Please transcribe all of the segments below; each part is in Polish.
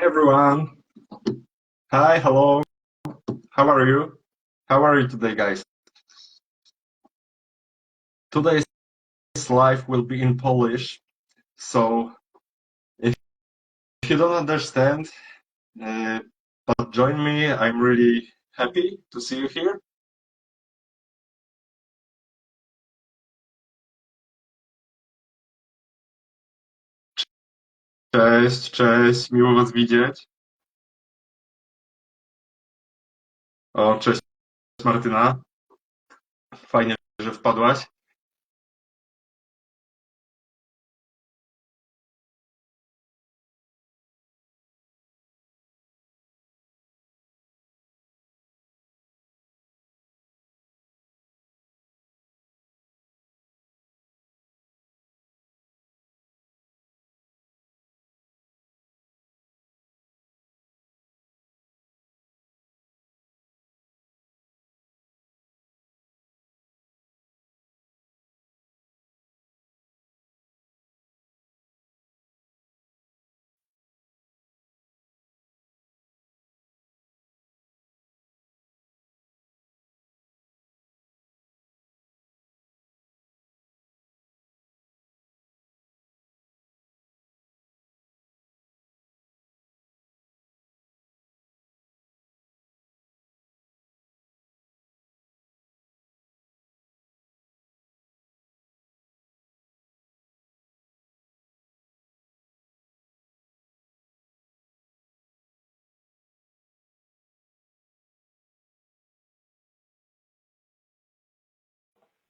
Everyone. Hi, hello. How are you? How are you today, guys? Today's live will be in Polish, so if you don't understand, uh, but join me. I'm really happy to see you here. Cześć, cześć, miło was widzieć. O, cześć Martyna. Fajnie, że wpadłaś.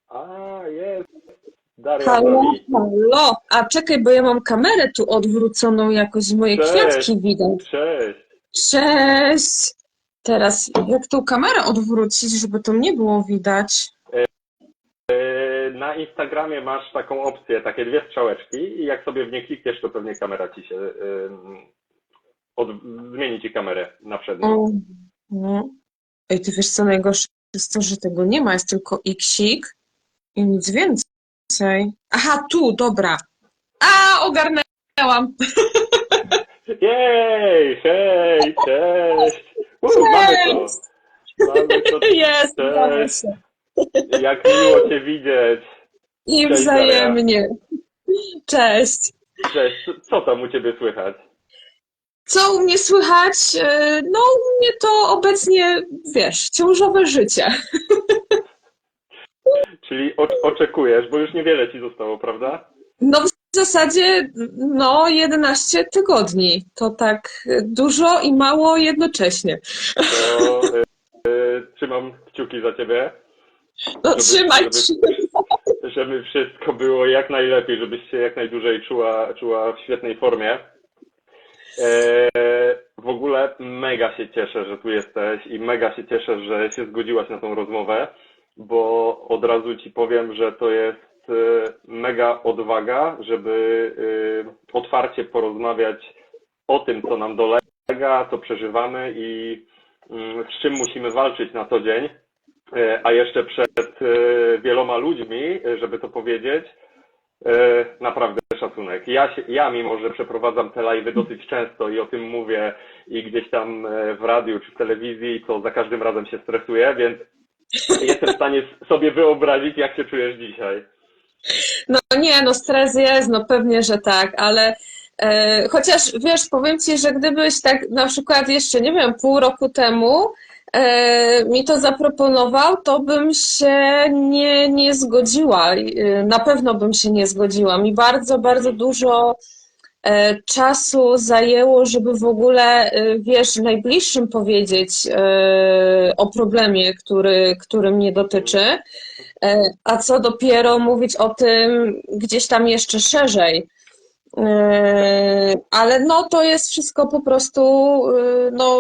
A, jest. Daria z Halo, nami. halo. A czekaj, bo ja mam kamerę tu odwróconą jakoś, moje Cześć, kwiatki widać. cześć. Cześć. Teraz jak tą kamerę odwrócić, żeby to nie było widać? Na Instagramie masz taką opcję, takie dwie strzałeczki i jak sobie w nie klikniesz, to pewnie kamera ci się zmieni ci kamerę na przednią. O, no. Ej, ty wiesz co najgorsze jest to, że tego nie ma, jest tylko iksik i nic więcej. Aha, tu, dobra. A, ogarnęłam. Jej, hej, cześć. Mamy to. Cześć. Mamy to. Jest, udało Cześć. się. Jak miło cię widzieć. I Cześć, Daria. wzajemnie. Cześć. Cześć. Co tam u ciebie słychać? Co u mnie słychać? No, u mnie to obecnie, wiesz, ciążowe życie. Czyli oczekujesz, bo już niewiele ci zostało, prawda? No, w zasadzie, no, 11 tygodni. To tak dużo i mało jednocześnie. To trzymam kciuki za ciebie, No, żeby, trzymaj, żeby, trzymaj. żeby wszystko było jak najlepiej, żebyś się jak najdłużej czuła w świetnej formie. W ogóle mega się cieszę, że tu jesteś i mega się cieszę, że się zgodziłaś na tą rozmowę, bo od razu ci powiem, że to jest mega odwaga, żeby otwarcie porozmawiać o tym, co nam dolega, co przeżywamy i z czym musimy walczyć na co dzień, a jeszcze przed wieloma ludźmi, żeby to powiedzieć. Naprawdę szacunek. Ja mimo, że przeprowadzam te live'y dosyć często i o tym mówię i gdzieś tam w radiu czy w telewizji, to za każdym razem się stresuję, więc jestem w stanie sobie wyobrazić, jak się czujesz dzisiaj. No nie, no stres jest, no pewnie, że tak, ale chociaż wiesz, powiem ci, że gdybyś tak na przykład jeszcze, nie wiem, pół roku temu mi to zaproponował, to bym się nie zgodziła. Na pewno bym się nie zgodziła. Mi bardzo, bardzo dużo czasu zajęło, żeby w ogóle, wiesz, najbliższym powiedzieć o problemie, który mnie dotyczy. A co dopiero mówić o tym gdzieś tam jeszcze szerzej. Ale no to jest wszystko po prostu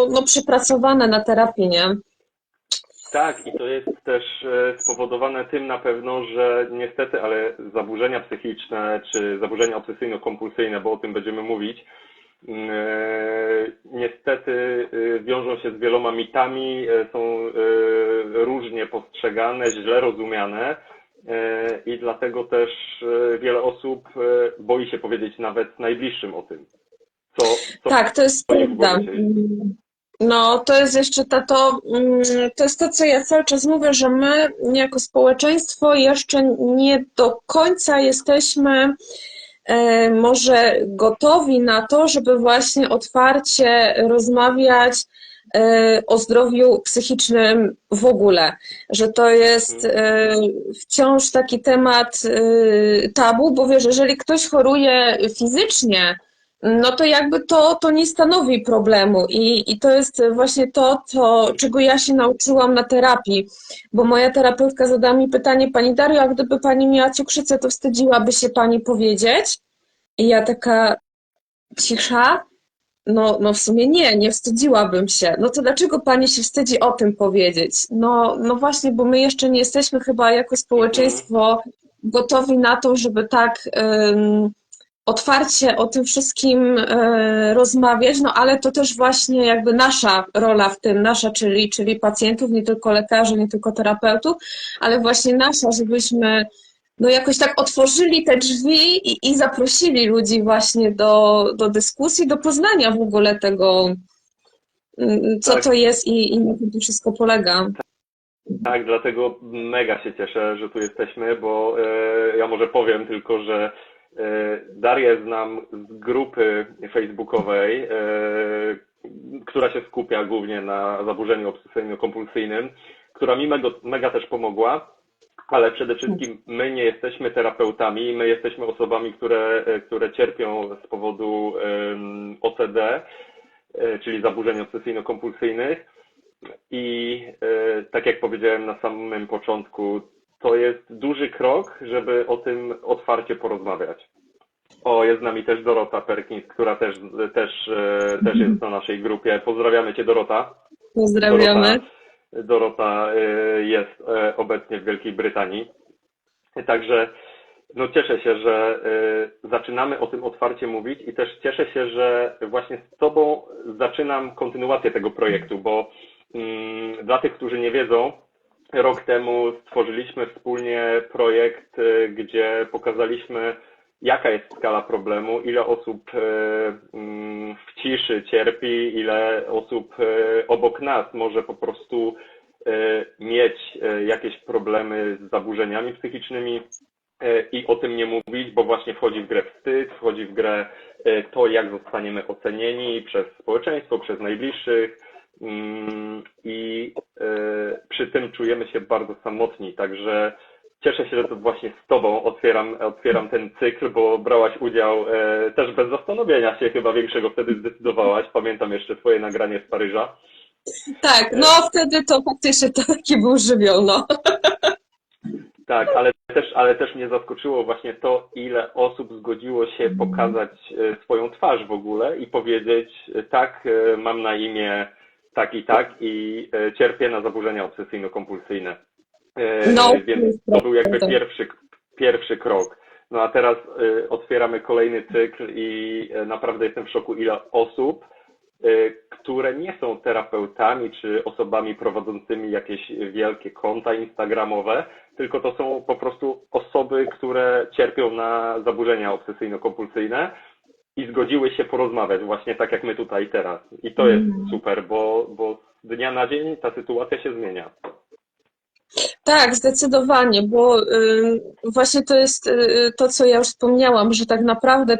no przypracowane na terapii, nie? Tak, i to jest też spowodowane tym na pewno, że niestety, ale zaburzenia psychiczne czy zaburzenia obsesyjno-kompulsyjne, bo o tym będziemy mówić, niestety wiążą się z wieloma mitami, są różnie postrzegane, źle rozumiane i dlatego też wiele osób boi się powiedzieć nawet najbliższym o tym, Co, co Tak, to jest pani w prawda. głowie siedzi? No, to jest jeszcze to jest to, co ja cały czas mówię, że my jako społeczeństwo jeszcze nie do końca jesteśmy może gotowi na to, żeby właśnie otwarcie rozmawiać o zdrowiu psychicznym w ogóle, że to jest wciąż taki temat tabu, bo wiesz, jeżeli ktoś choruje fizycznie, no to jakby to nie stanowi problemu i to jest właśnie czego ja się nauczyłam na terapii, bo moja terapeutka zadała mi pytanie: Pani Dario, a gdyby Pani miała cukrzycę, to wstydziłaby się Pani powiedzieć? I ja taka cisza, no w sumie nie wstydziłabym się. No to dlaczego Pani się wstydzi o tym powiedzieć? No właśnie, bo my jeszcze nie jesteśmy chyba jako społeczeństwo gotowi na to, żeby tak otwarcie o tym wszystkim rozmawiać, no ale to też właśnie jakby nasza rola w tym, nasza, czyli pacjentów, nie tylko lekarzy, nie tylko terapeutów, ale właśnie nasza, żebyśmy no jakoś tak otworzyli te drzwi i zaprosili ludzi właśnie do dyskusji, do poznania w ogóle tego, co Tak, to jest i na czym to wszystko polega. tak, dlatego mega się cieszę, że tu jesteśmy, bo ja może powiem tylko, że Darię znam z grupy facebookowej, która się skupia głównie na zaburzeniu obsesyjno-kompulsyjnym, która mi mega też pomogła, ale przede wszystkim my nie jesteśmy terapeutami, my jesteśmy osobami, które cierpią z powodu OCD, czyli zaburzeń obsesyjno-kompulsyjnych. I tak jak powiedziałem na samym początku, to jest duży krok, żeby o tym otwarcie porozmawiać. O, jest z nami też Dorota Perkins, która też jest na naszej grupie. Pozdrawiamy Cię, Dorota. Pozdrawiamy. Dorota jest obecnie w Wielkiej Brytanii. Także no cieszę się, że zaczynamy o tym otwarcie mówić i też cieszę się, że właśnie z Tobą zaczynam kontynuację tego projektu, bo dla tych, którzy nie wiedzą, rok temu stworzyliśmy wspólnie projekt, gdzie pokazaliśmy, jaka jest skala problemu, ile osób w ciszy cierpi, ile osób obok nas może po prostu mieć jakieś problemy z zaburzeniami psychicznymi i o tym nie mówić, bo właśnie wchodzi w grę wstyd, wchodzi w grę to, jak zostaniemy ocenieni przez społeczeństwo, przez najbliższych i przy tym czujemy się bardzo samotni, także cieszę się, że to właśnie z Tobą otwieram ten cykl, bo brałaś udział też bez zastanowienia się, chyba większego wtedy zdecydowałaś. Pamiętam jeszcze Twoje nagranie z Paryża. Tak, no wtedy to faktycznie taki był żywioł, no. Tak, ale też mnie zaskoczyło właśnie to, ile osób zgodziło się pokazać swoją twarz w ogóle i powiedzieć: tak, mam na imię tak i cierpię na zaburzenia obsesyjno-kompulsyjne. No, Więc to był jakby pierwszy krok. No a teraz otwieramy kolejny cykl i naprawdę jestem w szoku, ile osób, które nie są terapeutami czy osobami prowadzącymi jakieś wielkie konta instagramowe, tylko to są po prostu osoby, które cierpią na zaburzenia obsesyjno-kompulsyjne i zgodziły się porozmawiać właśnie tak jak my tutaj teraz. I to jest super, bo z dnia na dzień ta sytuacja się zmienia. Tak, zdecydowanie, bo właśnie to jest to, co ja już wspomniałam, że tak naprawdę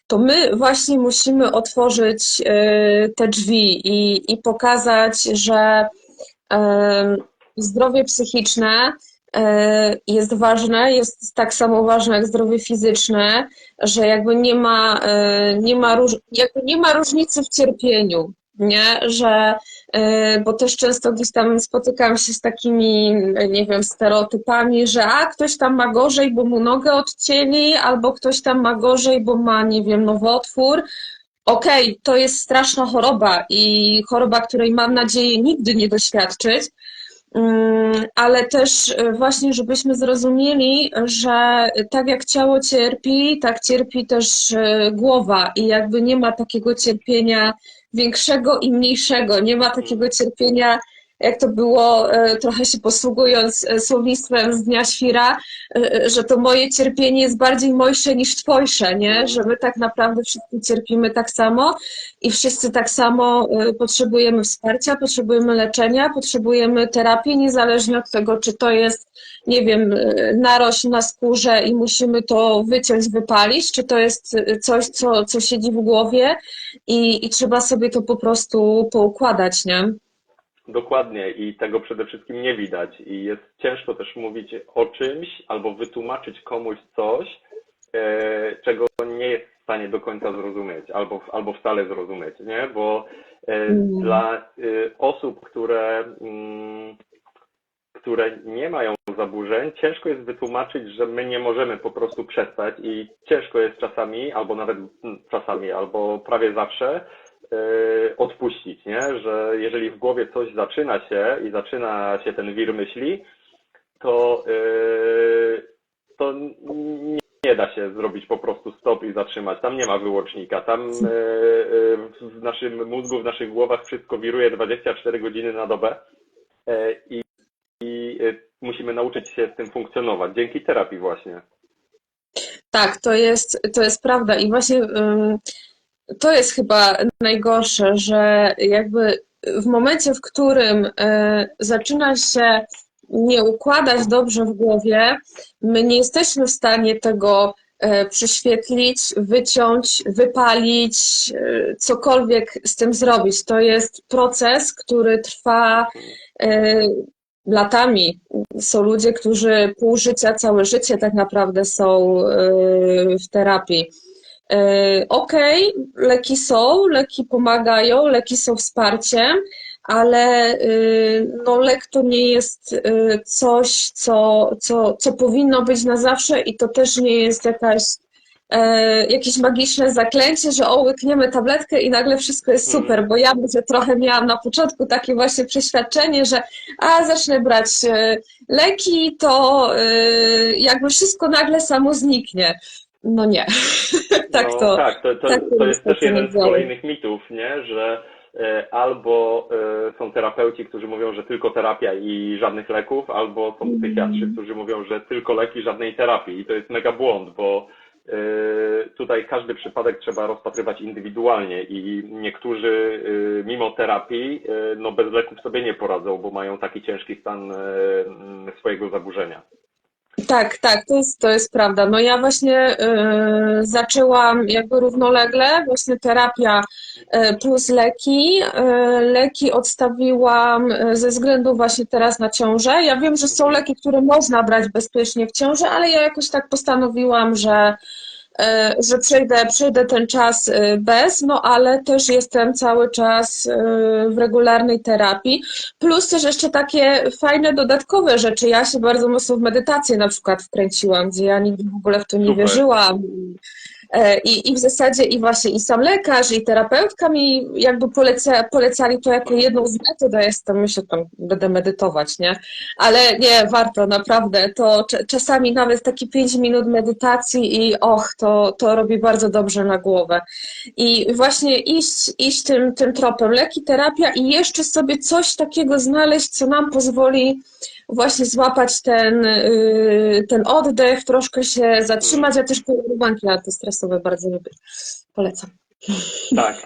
to my właśnie musimy otworzyć te drzwi i pokazać, że zdrowie psychiczne jest ważne, jest tak samo ważne jak zdrowie fizyczne, że jakby nie ma różnicy w cierpieniu, nie? Że, bo też często gdzieś tam spotykam się z takimi, nie wiem, stereotypami, że ktoś tam ma gorzej, bo mu nogę odcięli, albo ktoś tam ma gorzej, bo ma, nie wiem, nowotwór. Okej, to jest straszna choroba i choroba, której mam nadzieję nigdy nie doświadczyć, ale też właśnie, żebyśmy zrozumieli, że tak jak ciało cierpi, tak cierpi też głowa i jakby nie ma takiego cierpienia większego i mniejszego, nie ma takiego cierpienia jak to było, trochę się posługując słownictwem z Dnia Świra, że to moje cierpienie jest bardziej mojsze niż twojsze, nie? Że my tak naprawdę wszyscy cierpimy tak samo i wszyscy tak samo potrzebujemy wsparcia, potrzebujemy leczenia, potrzebujemy terapii, niezależnie od tego, czy to jest, nie wiem, narośl na skórze i musimy to wyciąć, wypalić, czy to jest coś, co siedzi w głowie i trzeba sobie to po prostu poukładać, nie? Dokładnie i tego przede wszystkim nie widać i jest ciężko też mówić o czymś albo wytłumaczyć komuś coś, czego nie jest w stanie do końca zrozumieć albo wcale zrozumieć, nie? Bo dla osób, które nie mają zaburzeń, ciężko jest wytłumaczyć, że my nie możemy po prostu przestać i ciężko jest czasami, albo nawet czasami, albo prawie zawsze odpuścić, nie? Że jeżeli w głowie coś zaczyna się ten wir myśli, to nie da się zrobić po prostu stop i zatrzymać. Tam nie ma wyłącznika. Tam w naszym mózgu, w naszych głowach wszystko wiruje 24 godziny na dobę i musimy nauczyć się z tym funkcjonować. Dzięki terapii właśnie. Tak, to jest prawda i właśnie to jest chyba najgorsze, że jakby w momencie, w którym zaczyna się nie układać dobrze w głowie, my nie jesteśmy w stanie tego prześwietlić, wyciąć, wypalić, cokolwiek z tym zrobić. To jest proces, który trwa latami. Są ludzie, którzy pół życia, całe życie tak naprawdę są w terapii. Okej, leki pomagają, leki są wsparciem, ale no, lek to nie jest coś, co powinno być na zawsze i to też nie jest jakieś magiczne zaklęcie, że łykniemy tabletkę i nagle wszystko jest super, bo ja może trochę miałam na początku takie właśnie przeświadczenie, że zacznę brać leki, to jakby wszystko nagle samo zniknie. No nie. Tak to, tak, to jest też jeden z kolejnych mitów, nie? Że albo są terapeuci, którzy mówią, że tylko terapia i żadnych leków, albo są psychiatrzy, którzy mówią, że tylko leki, żadnej terapii. I to jest mega błąd, bo tutaj każdy przypadek trzeba rozpatrywać indywidualnie i niektórzy mimo terapii no bez leków sobie nie poradzą, bo mają taki ciężki stan swojego zaburzenia. Tak, to jest prawda. No ja właśnie zaczęłam jakby równolegle, właśnie terapia plus leki. Leki odstawiłam ze względu właśnie teraz na ciążę. Ja wiem, że są leki, które można brać bezpiecznie w ciąży, ale ja jakoś tak postanowiłam, że przejdę ten czas bez, no ale też jestem cały czas w regularnej terapii. Plus też jeszcze takie fajne dodatkowe rzeczy. Ja się bardzo mocno w medytację na przykład wkręciłam, gdzie ja nigdy w ogóle w to nie wierzyłam. I w zasadzie i właśnie i sam lekarz, i terapeutka mi jakby polecali to jako jedną z metod, a ja jestem, myślę, tam będę medytować, nie? Ale nie, warto, naprawdę. To czasami nawet takie 5 minut medytacji i to robi bardzo dobrze na głowę. I właśnie iść tym tropem, leki, terapia i jeszcze sobie coś takiego znaleźć, co nam pozwoli właśnie złapać ten oddech, troszkę się zatrzymać. Ja też kolorywanki antystresowe bardzo lubię. Polecam. Tak,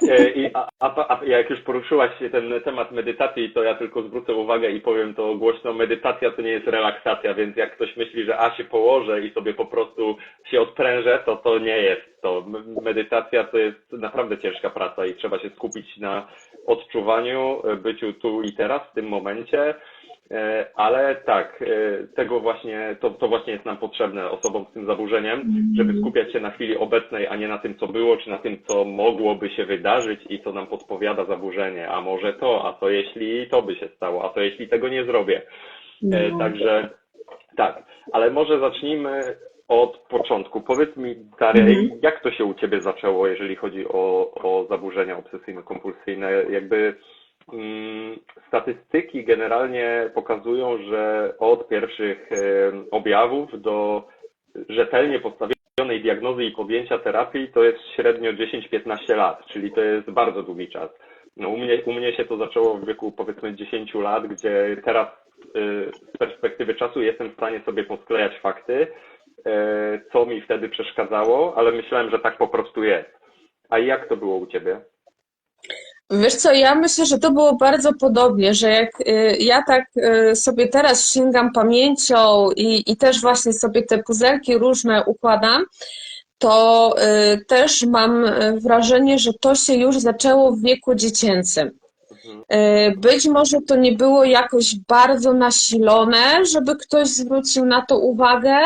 a jak już poruszyłaś ten temat medytacji, to ja tylko zwrócę uwagę i powiem to głośno, medytacja to nie jest relaksacja, więc jak ktoś myśli, że się położę i sobie po prostu się odprężę, to nie jest to. Medytacja to jest naprawdę ciężka praca i trzeba się skupić na odczuwaniu, byciu tu i teraz, w tym momencie. Ale tak, to właśnie jest nam potrzebne osobom z tym zaburzeniem, żeby skupiać się na chwili obecnej, a nie na tym, co było, czy na tym, co mogłoby się wydarzyć i co nam podpowiada zaburzenie. A może to, a co jeśli to by się stało, a co jeśli tego nie zrobię. Także tak, ale może zacznijmy od początku. Powiedz mi, Daria, jak to się u Ciebie zaczęło, jeżeli chodzi o zaburzenia obsesyjno-kompulsyjne? Jakby statystyki generalnie pokazują, że od pierwszych objawów do rzetelnie postawionej diagnozy i podjęcia terapii to jest średnio 10-15 lat, czyli to jest bardzo długi czas. No u mnie się to zaczęło w wieku powiedzmy 10 lat, gdzie teraz z perspektywy czasu jestem w stanie sobie posklejać fakty, co mi wtedy przeszkadzało, ale myślałem, że tak po prostu jest. A jak to było u ciebie? Wiesz co, ja myślę, że to było bardzo podobnie, że jak ja tak sobie teraz sięgam pamięcią i też właśnie sobie te puzelki różne układam, to też mam wrażenie, że to się już zaczęło w wieku dziecięcym. Mhm. Być może to nie było jakoś bardzo nasilone, żeby ktoś zwrócił na to uwagę,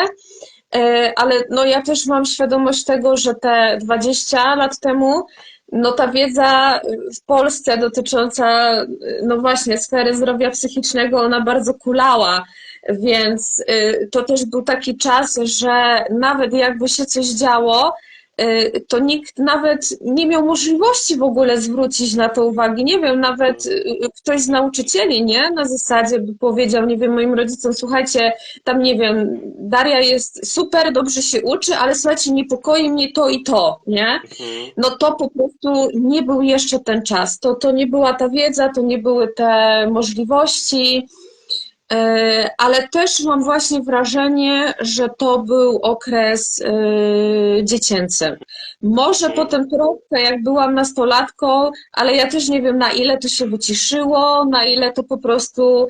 ale no ja też mam świadomość tego, że te 20 lat temu, no ta wiedza w Polsce dotycząca, no właśnie, sfery zdrowia psychicznego, ona bardzo kulała, więc to też był taki czas, że nawet jakby się coś działo, to nikt nawet nie miał możliwości w ogóle zwrócić na to uwagi. Nie wiem, nawet ktoś z nauczycieli, nie? Na zasadzie by powiedział, nie wiem, moim rodzicom, słuchajcie, tam nie wiem, Daria jest super, dobrze się uczy, ale słuchajcie, niepokoi mnie to i to, nie? Mhm. No to po prostu nie był jeszcze ten czas. To nie była ta wiedza, to nie były te możliwości. Ale też mam właśnie wrażenie, że to był okres dziecięcy. Może potem trochę, jak byłam nastolatką, ale ja też nie wiem, na ile to się wyciszyło, na ile to po prostu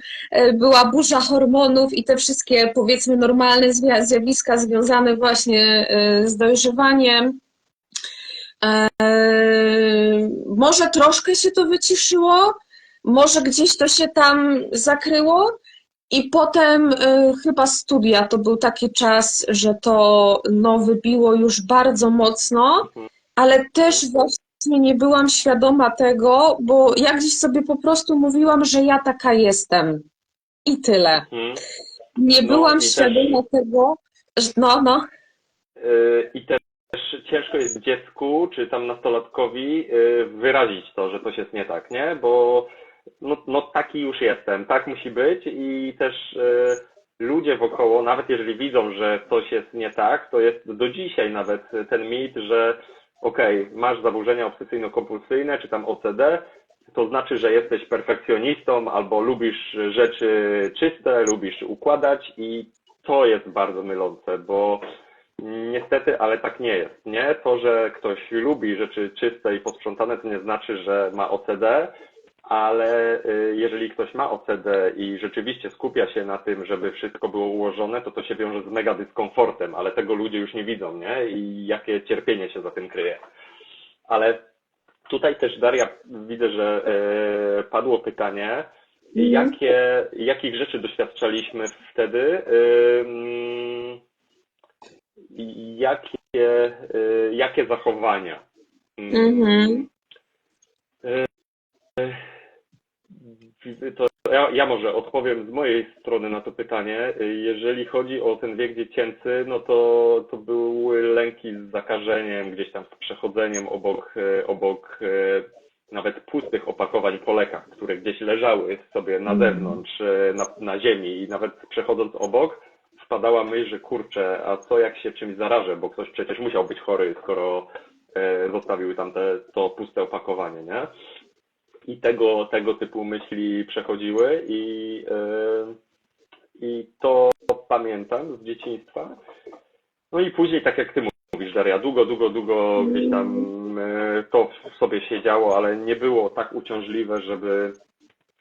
była burza hormonów i te wszystkie, powiedzmy, normalne zjawiska związane właśnie z dojrzewaniem. Może troszkę się to wyciszyło, może gdzieś to się tam zakryło. I potem chyba studia to był taki czas, że to no, wybiło już bardzo mocno, ale też właśnie nie byłam świadoma tego, bo ja gdzieś sobie po prostu mówiłam, że ja taka jestem. I tyle. Mhm. Nie No byłam i też świadoma tego, że no. I też ciężko jest dziecku, czy tam nastolatkowi wyrazić to, że coś jest nie tak, nie? Bo no taki już jestem, tak musi być i też ludzie wokoło, nawet jeżeli widzą, że coś jest nie tak, to jest do dzisiaj nawet ten mit, że okej, masz zaburzenia obsesyjno-kompulsyjne, czy tam OCD, to znaczy, że jesteś perfekcjonistą albo lubisz rzeczy czyste, lubisz układać i to jest bardzo mylące, bo niestety, ale tak nie jest, nie? To, że ktoś lubi rzeczy czyste i posprzątane, to nie znaczy, że ma OCD, ale jeżeli ktoś ma OCD i rzeczywiście skupia się na tym, żeby wszystko było ułożone, to się wiąże z mega dyskomfortem, ale tego ludzie już nie widzą, nie? I jakie cierpienie się za tym kryje. Ale tutaj też, Daria, widzę, że padło pytanie, jakich rzeczy doświadczaliśmy wtedy, jakie zachowania. To ja może odpowiem z mojej strony na to pytanie. Jeżeli chodzi o ten wiek dziecięcy, no to były lęki z zakażeniem, gdzieś tam z przechodzeniem obok nawet pustych opakowań po lekach, które gdzieś leżały sobie na zewnątrz, na ziemi i nawet przechodząc obok, wpadała myśl, że kurczę, a co jak się czymś zarażę, bo ktoś przecież musiał być chory, skoro zostawił tam to puste opakowanie, nie? I tego typu myśli przechodziły i to pamiętam z dzieciństwa. No i później, tak jak ty mówisz, Daria, długo gdzieś tam to w sobie się działo, ale nie było tak uciążliwe,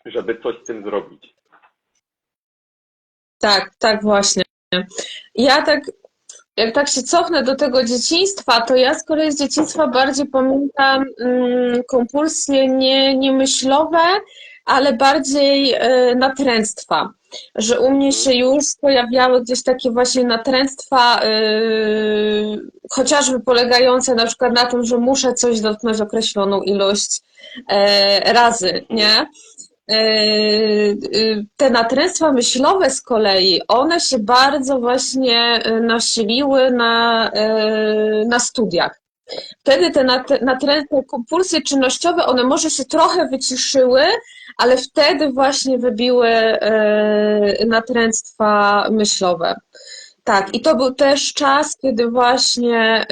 żeby coś z tym zrobić. Tak właśnie. Ja tak, jak tak się cofnę do tego dzieciństwa, to ja z kolei z dzieciństwa bardziej pamiętam kompulsje nie myślowe, ale bardziej natręctwa. Że u mnie się już pojawiały gdzieś takie właśnie natręctwa, chociażby polegające na przykład na tym, że muszę coś dotknąć określoną ilość razy, nie? Te natręctwa myślowe z kolei, one się bardzo właśnie nasiliły na studiach. Wtedy te natrętne kompulsje czynnościowe, one może się trochę wyciszyły, ale wtedy właśnie wybiły natręctwa myślowe. Tak, i to był też czas, kiedy właśnie,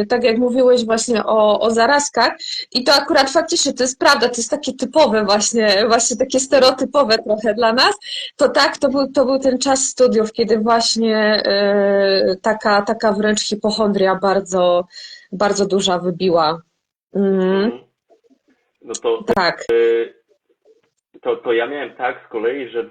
tak jak mówiłeś właśnie o zarazkach, i to akurat faktycznie to jest prawda, to jest takie typowe właśnie takie stereotypowe trochę dla nas, to tak, to był ten czas studiów, kiedy właśnie taka wręcz hipochondria bardzo, bardzo duża wybiła. Mhm. No to Tak. To ja miałem tak z kolei, że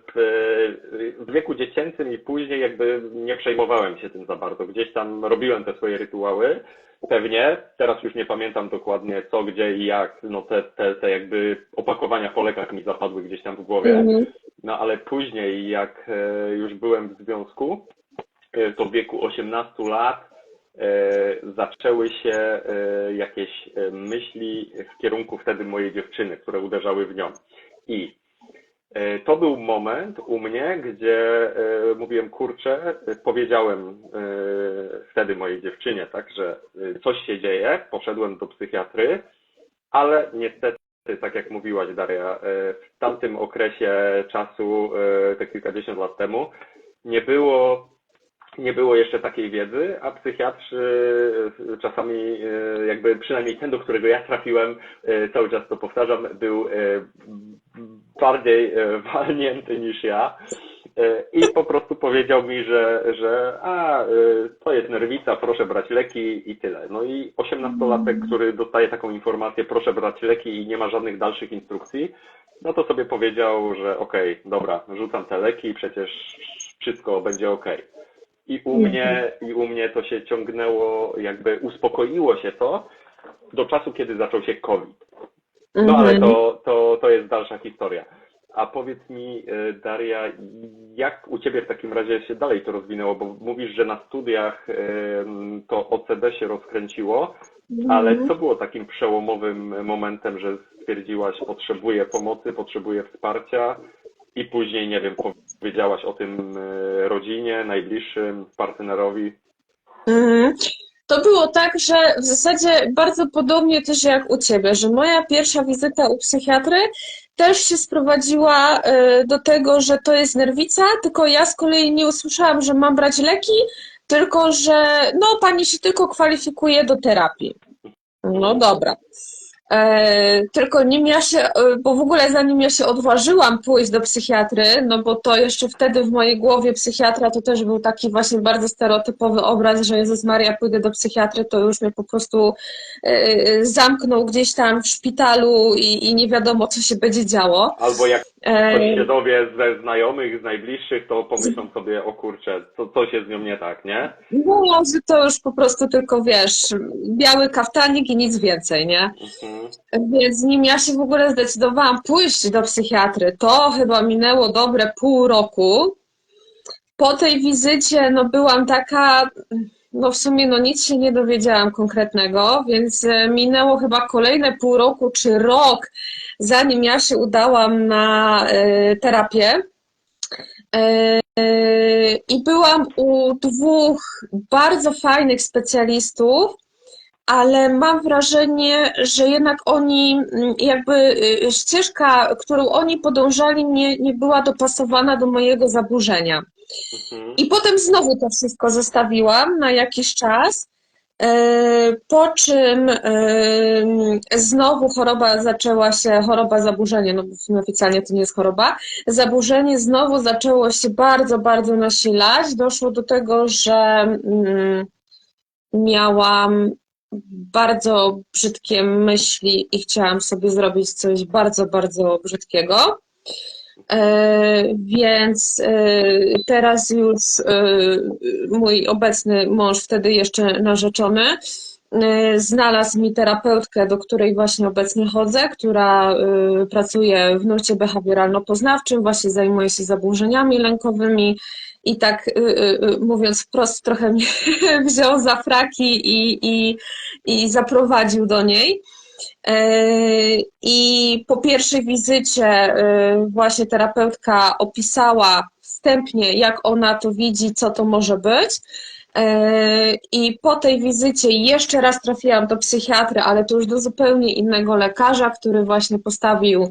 w wieku dziecięcym i później jakby nie przejmowałem się tym za bardzo. Gdzieś tam robiłem te swoje rytuały, pewnie. Teraz już nie pamiętam dokładnie co, gdzie i jak. No te jakby opakowania po lekach mi zapadły gdzieś tam w głowie. Mhm. No ale później jak już byłem w związku, to w wieku 18 lat zaczęły się jakieś myśli w kierunku wtedy mojej dziewczyny, które uderzały w nią. I to był moment u mnie, gdzie mówiłem, kurczę, powiedziałem wtedy mojej dziewczynie, tak, że coś się dzieje, poszedłem do psychiatry, ale niestety, tak jak mówiłaś, Daria, w tamtym okresie czasu, te kilkadziesiąt lat temu, nie było jeszcze takiej wiedzy, a psychiatrzy czasami, jakby przynajmniej ten, do którego ja trafiłem, cały czas to powtarzam, był bardziej walnięty niż ja i po prostu powiedział mi, że to jest nerwica, proszę brać leki i tyle. No i 18-latek, który dostaje taką informację, proszę brać leki i nie ma żadnych dalszych instrukcji, no to sobie powiedział, że okej, dobra, rzucam te leki, przecież wszystko będzie okej. I u mnie to się ciągnęło, jakby uspokoiło się to do czasu, kiedy zaczął się COVID. No ale to jest dalsza historia. A powiedz mi, Daria, jak u Ciebie w takim razie się dalej to rozwinęło? Bo mówisz, że na studiach to OCD się rozkręciło, ale co było takim przełomowym momentem, że stwierdziłaś, potrzebuję pomocy, potrzebuję wsparcia i później, nie wiem, powiedziałaś o tym rodzinie, najbliższym, partnerowi? Mhm. To było tak, że w zasadzie bardzo podobnie też jak u Ciebie, że moja pierwsza wizyta u psychiatry też się sprowadziła do tego, że to jest nerwica, tylko ja z kolei nie usłyszałam, że mam brać leki, tylko że no pani się tylko kwalifikuje do terapii. No dobra. Tylko nim ja się, bo w ogóle zanim ja się odważyłam pójść do psychiatry, no bo to jeszcze wtedy w mojej głowie psychiatra to też był taki właśnie bardzo stereotypowy obraz, że Jezus Maria, pójdę do psychiatry, to już mnie po prostu zamknął gdzieś tam w szpitalu i nie wiadomo, co się będzie działo. Albo jak ktoś się dowie ze znajomych, z najbliższych, to pomyślą sobie, o kurczę, coś jest z nią nie tak, nie? No, że to już po prostu tylko, wiesz, biały kaftanik i nic więcej, nie? Więc nim ja się w ogóle zdecydowałam pójść do psychiatry, to chyba minęło dobre pół roku. Po tej wizycie, no byłam taka, no w sumie no nic się nie dowiedziałam konkretnego, więc minęło chyba kolejne pół roku czy rok, zanim ja się udałam na terapię. I byłam u dwóch bardzo fajnych specjalistów, ale mam wrażenie, że jednak oni, jakby ścieżka, którą oni podążali, nie była dopasowana do mojego zaburzenia. I potem znowu to wszystko zostawiłam na jakiś czas, po czym znowu choroba zaburzenie, no bo w sumie oficjalnie to nie jest choroba, zaburzenie znowu zaczęło się bardzo, bardzo nasilać. Doszło do tego, że miałam bardzo brzydkie myśli i chciałam sobie zrobić coś bardzo, bardzo brzydkiego. Więc teraz już mój obecny mąż, wtedy jeszcze narzeczony, znalazł mi terapeutkę, do której właśnie obecnie chodzę, która pracuje w nurcie behawioralno-poznawczym, właśnie zajmuje się zaburzeniami lękowymi i tak mówiąc wprost trochę mnie wziął za fraki i zaprowadził do niej. I po pierwszej wizycie właśnie terapeutka opisała wstępnie, jak ona to widzi, co to może być. I po tej wizycie jeszcze raz trafiłam do psychiatry, ale to już do zupełnie innego lekarza, który właśnie postawił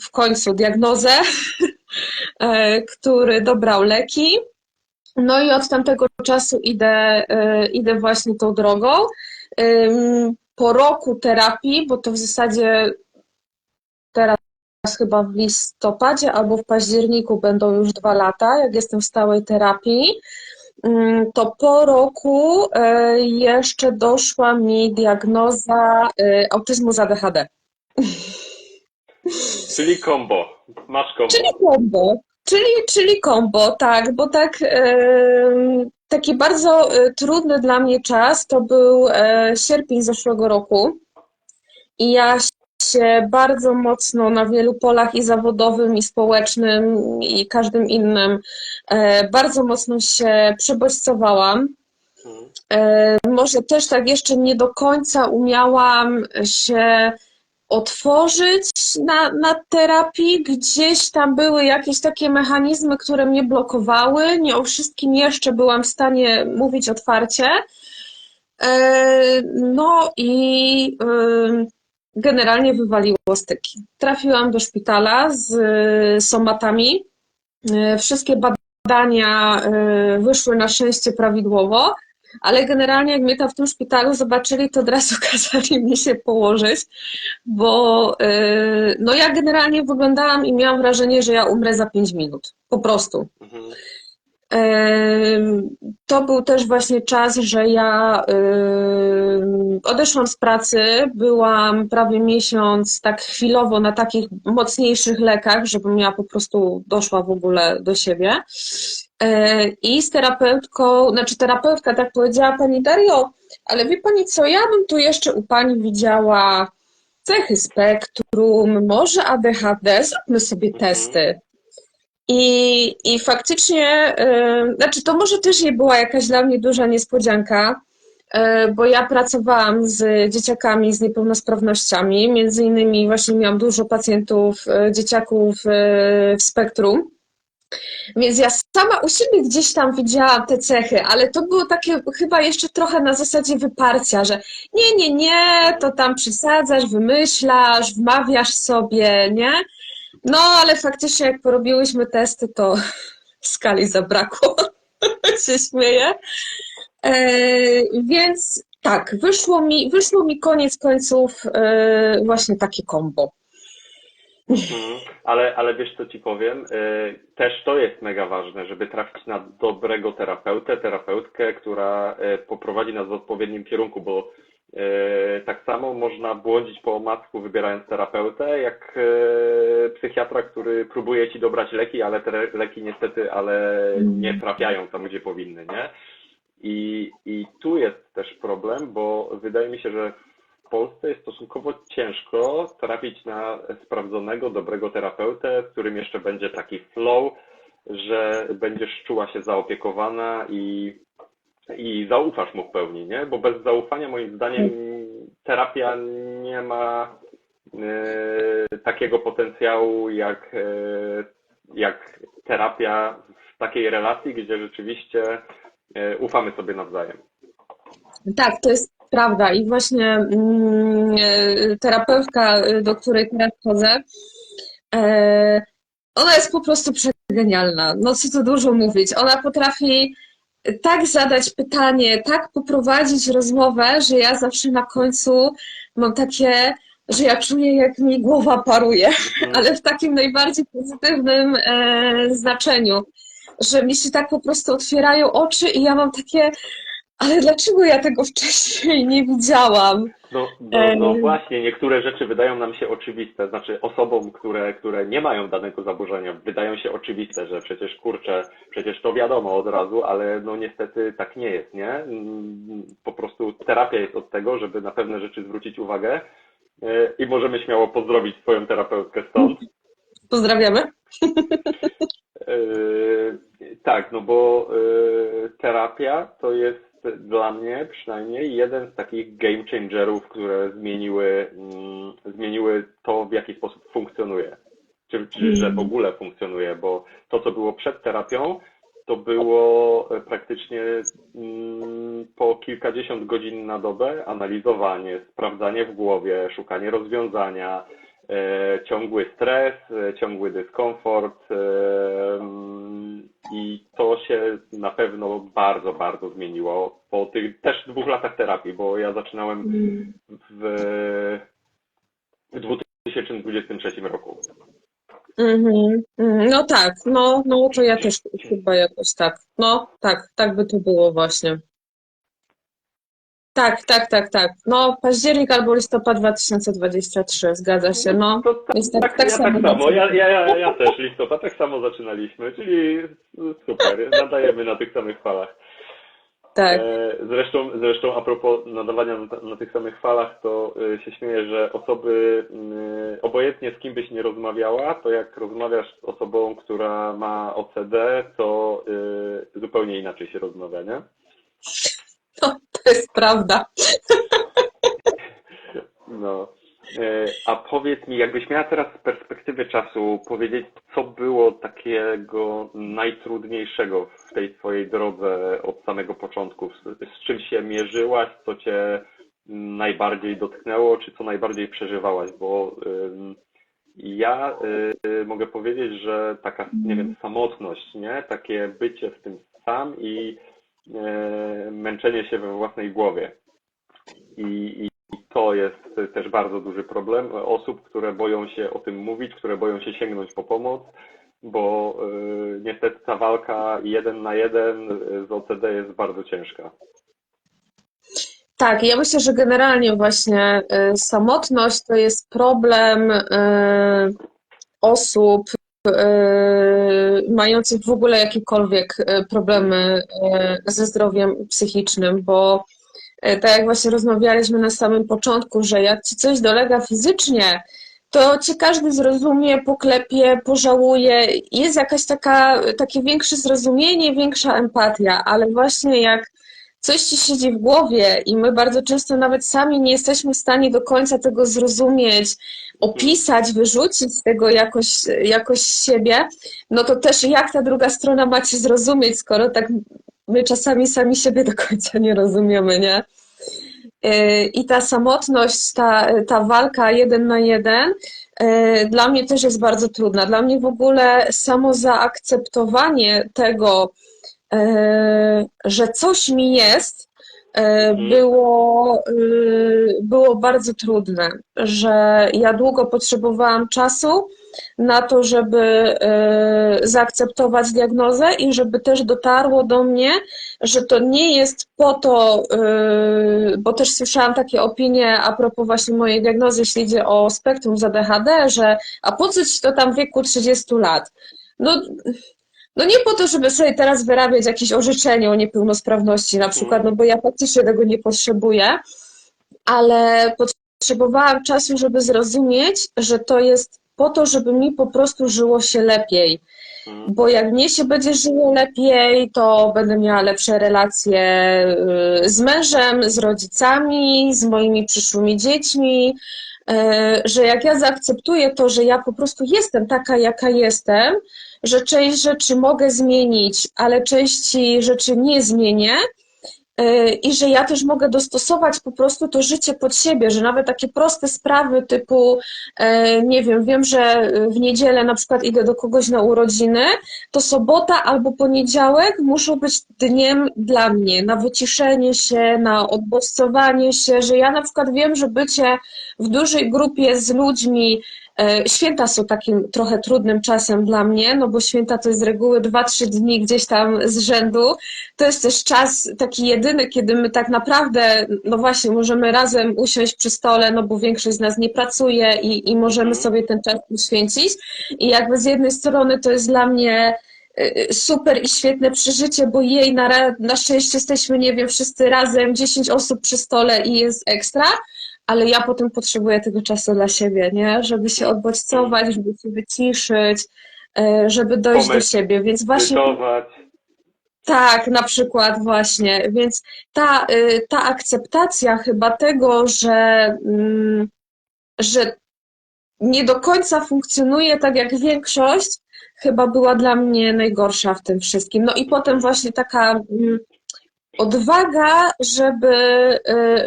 w końcu diagnozę, który dobrał leki. No i od tamtego czasu idę właśnie tą drogą. Po roku terapii, bo to w zasadzie teraz chyba w listopadzie albo w październiku będą już 2 lata, jak jestem w stałej terapii, to po roku jeszcze doszła mi diagnoza autyzmu z ADHD. Czyli combo. Masz Czyli combo. kombo, czyli kombo, tak, bo tak, taki bardzo trudny dla mnie czas to był sierpień zeszłego roku i ja się bardzo mocno na wielu polach i zawodowym, i społecznym, i każdym innym bardzo mocno się przebodźcowałam. Mhm. Może też tak jeszcze nie do końca umiałam się otworzyć na terapii. Gdzieś tam były jakieś takie mechanizmy, które mnie blokowały. Nie o wszystkim jeszcze byłam w stanie mówić otwarcie. No i generalnie wywaliło styki. Trafiłam do szpitala z somatami. Wszystkie badania wyszły na szczęście prawidłowo, ale generalnie jak mnie tam w tym szpitalu zobaczyli, to od razu kazali mi się położyć, bo no ja generalnie wyglądałam i miałam wrażenie, że ja umrę za 5 minut. Po prostu. Mhm. To był też właśnie czas, że ja odeszłam z pracy, byłam prawie miesiąc tak chwilowo na takich mocniejszych lekach, żebym ja po prostu doszła w ogóle do siebie. I z terapeutką, znaczy terapeutka tak powiedziała: Pani Dario, ale wie Pani co, ja bym tu jeszcze u Pani widziała cechy spektrum, może ADHD, zróbmy sobie Mhm. testy. I faktycznie, znaczy to może też nie była jakaś dla mnie duża niespodzianka, bo ja pracowałam z dzieciakami z niepełnosprawnościami, między innymi właśnie miałam dużo pacjentów, dzieciaków w spektrum, więc ja sama u siebie gdzieś tam widziałam te cechy, ale to było takie chyba jeszcze trochę na zasadzie wyparcia, że nie, to tam przesadzasz, wymyślasz, wmawiasz sobie, nie? No, ale faktycznie jak porobiłyśmy testy, to skali zabrakło, się śmieję. Więc tak, wyszło mi koniec końców właśnie takie kombo. Mhm. Ale wiesz co ci powiem? Też to jest mega ważne, żeby trafić na dobrego terapeutkę, która poprowadzi nas w odpowiednim kierunku, bo tak samo można błądzić po omacku wybierając terapeutę, jak psychiatra, który próbuje ci dobrać leki, ale te leki niestety nie trafiają tam, gdzie powinny, nie? I tu jest też problem, bo wydaje mi się, że w Polsce jest stosunkowo ciężko trafić na sprawdzonego, dobrego terapeutę, z którym jeszcze będzie taki flow, że będziesz czuła się zaopiekowana i zaufasz mu w pełni, nie? Bo bez zaufania moim zdaniem terapia nie ma takiego potencjału jak terapia w takiej relacji, gdzie rzeczywiście ufamy sobie nawzajem. Tak, to jest prawda i właśnie terapeutka, do której teraz chodzę, e, ona jest po prostu przegenialna. No co tu dużo mówić. Ona potrafi tak zadać pytanie, tak poprowadzić rozmowę, że ja zawsze na końcu mam takie, że ja czuję, jak mi głowa paruje, Mhm. ale w takim najbardziej pozytywnym znaczeniu, że mi się tak po prostu otwierają oczy i ja mam takie, ale dlaczego ja tego wcześniej nie widziałam? No właśnie, niektóre rzeczy wydają nam się oczywiste, znaczy osobom, które nie mają danego zaburzenia, wydają się oczywiste, że przecież kurczę, przecież to wiadomo od razu, ale no niestety tak nie jest, nie? Po prostu terapia jest od tego, żeby na pewne rzeczy zwrócić uwagę i możemy śmiało pozdrowić swoją terapeutkę stąd. Pozdrawiamy. Tak, no bo terapia to jest dla mnie przynajmniej jeden z takich game changerów, które zmieniły to, w jaki sposób funkcjonuje. Czy że w ogóle funkcjonuje, bo to, co było przed terapią, to było praktycznie po kilkadziesiąt godzin na dobę analizowanie, sprawdzanie w głowie, szukanie rozwiązania, ciągły stres, ciągły dyskomfort i to się na pewno bardzo, bardzo zmieniło po tych też 2 latach terapii, bo ja zaczynałem w 2023 roku. No tak, no to ja też chyba jakoś tak. No tak by to było właśnie. Tak. No, październik albo listopad 2023, zgadza się. No, To więc tak, tak ja tak samo. samo, ja też listopad, tak samo zaczynaliśmy, czyli super, nadajemy na tych samych falach. Tak. Zresztą a propos nadawania na tych samych falach, to się śmieję, że osoby, obojętnie z kim byś nie rozmawiała, to jak rozmawiasz z osobą, która ma OCD, to zupełnie inaczej się rozmawia, nie? No, to jest prawda. No. A powiedz mi, jakbyś miała teraz z perspektywy czasu powiedzieć, co było takiego najtrudniejszego w tej twojej drodze od samego początku? Z czym się mierzyłaś, co cię najbardziej dotknęło, czy co najbardziej przeżywałaś? Bo ja mogę powiedzieć, że taka, nie wiem, samotność, nie? Takie bycie w tym sam i męczenie się we własnej głowie. I to jest też bardzo duży problem osób, które boją się o tym mówić, które boją się sięgnąć po pomoc, bo niestety ta walka 1 na 1 z OCD jest bardzo ciężka. Tak, ja myślę, że generalnie właśnie samotność to jest problem osób mających w ogóle jakiekolwiek problemy ze zdrowiem psychicznym, bo tak jak właśnie rozmawialiśmy na samym początku, że jak ci coś dolega fizycznie, to cię każdy zrozumie, poklepie, pożałuje, jest jakaś takie większe zrozumienie, większa empatia, ale właśnie jak coś ci siedzi w głowie i my bardzo często nawet sami nie jesteśmy w stanie do końca tego zrozumieć, opisać, wyrzucić z tego jakoś siebie, no to też jak ta druga strona ma cię zrozumieć, skoro tak my czasami sami siebie do końca nie rozumiemy, nie? I ta samotność, ta walka 1 na 1 dla mnie też jest bardzo trudna. Dla mnie w ogóle samo zaakceptowanie tego, że coś mi jest, było bardzo trudne, że ja długo potrzebowałam czasu na to, żeby zaakceptować diagnozę i żeby też dotarło do mnie, że to nie jest po to, bo też słyszałam takie opinie a propos właśnie mojej diagnozy, jeśli idzie o spektrum z ADHD, że a po co ci to tam w wieku 30 lat? No nie po to, żeby sobie teraz wyrabiać jakieś orzeczenie o niepełnosprawności na przykład, no bo ja faktycznie tego nie potrzebuję, ale potrzebowałam czasu, żeby zrozumieć, że to jest po to, żeby mi po prostu żyło się lepiej. Bo jak mnie się będzie żyło lepiej, to będę miała lepsze relacje z mężem, z rodzicami, z moimi przyszłymi dziećmi, że jak ja zaakceptuję to, że ja po prostu jestem taka, jaka jestem, że część rzeczy mogę zmienić, ale części rzeczy nie zmienię i że ja też mogę dostosować po prostu to życie pod siebie, że nawet takie proste sprawy typu, nie wiem, że w niedzielę na przykład idę do kogoś na urodziny, to sobota albo poniedziałek muszą być dniem dla mnie, na wyciszenie się, na odbodźcowanie się, że ja na przykład wiem, że bycie w dużej grupie z ludźmi, święta są takim trochę trudnym czasem dla mnie, no bo święta to jest z reguły 2-3 dni gdzieś tam z rzędu. To jest też czas taki jedyny, kiedy my tak naprawdę, no właśnie, możemy razem usiąść przy stole, no bo większość z nas nie pracuje i możemy sobie ten czas poświęcić. I jakby z jednej strony to jest dla mnie super i świetne przeżycie, bo jej na szczęście jesteśmy, nie wiem, wszyscy razem, 10 osób przy stole i jest ekstra, ale ja potem potrzebuję tego czasu dla siebie, nie? Żeby się odbodźcować, żeby się wyciszyć, żeby dojść do siebie, więc właśnie tak, na przykład właśnie, więc ta akceptacja chyba tego, że nie do końca funkcjonuje tak jak większość, chyba była dla mnie najgorsza w tym wszystkim. No i potem właśnie taka odwaga,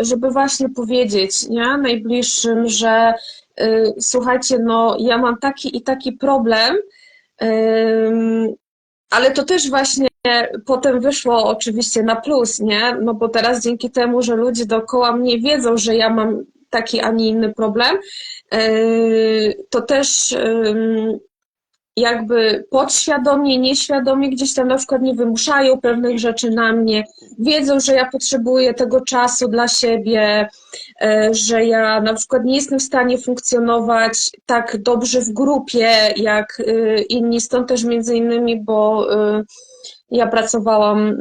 żeby właśnie powiedzieć, nie, najbliższym, że słuchajcie, no ja mam taki i taki problem, ale to też właśnie potem wyszło oczywiście na plus, nie? No bo teraz dzięki temu, że ludzie dookoła mnie wiedzą, że ja mam taki, a nie inny problem, to też jakby podświadomie, nieświadomie gdzieś tam na przykład nie wymuszają pewnych rzeczy na mnie, wiedzą, że ja potrzebuję tego czasu dla siebie, że ja na przykład nie jestem w stanie funkcjonować tak dobrze w grupie jak inni, stąd też między innymi, bo ja pracowałam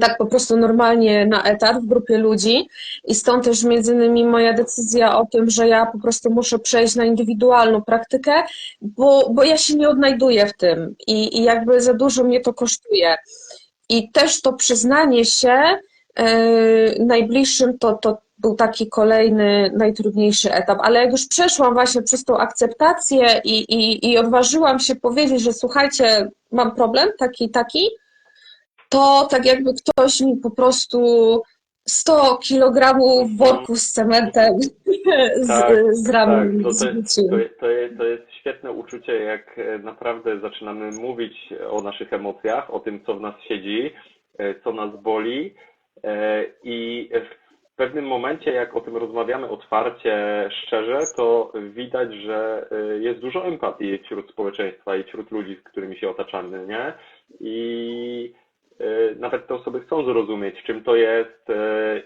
tak po prostu normalnie na etat w grupie ludzi i stąd też między innymi moja decyzja o tym, że ja po prostu muszę przejść na indywidualną praktykę, bo ja się nie odnajduję w tym i jakby za dużo mnie to kosztuje. I też to przyznanie się najbliższym to był taki kolejny, najtrudniejszy etap. Ale jak już przeszłam właśnie przez tą akceptację i odważyłam się powiedzieć, że słuchajcie, mam problem taki, to tak jakby ktoś mi po prostu 100 kilogramów w worku z cementem Tak, z tak. ramion zrzucił. To jest świetne uczucie, jak naprawdę zaczynamy mówić o naszych emocjach, o tym, co w nas siedzi, co nas boli. I w pewnym momencie, jak o tym rozmawiamy otwarcie, szczerze, to widać, że jest dużo empatii wśród społeczeństwa i wśród ludzi, z którymi się otaczamy, nie? I nawet te osoby chcą zrozumieć, czym to jest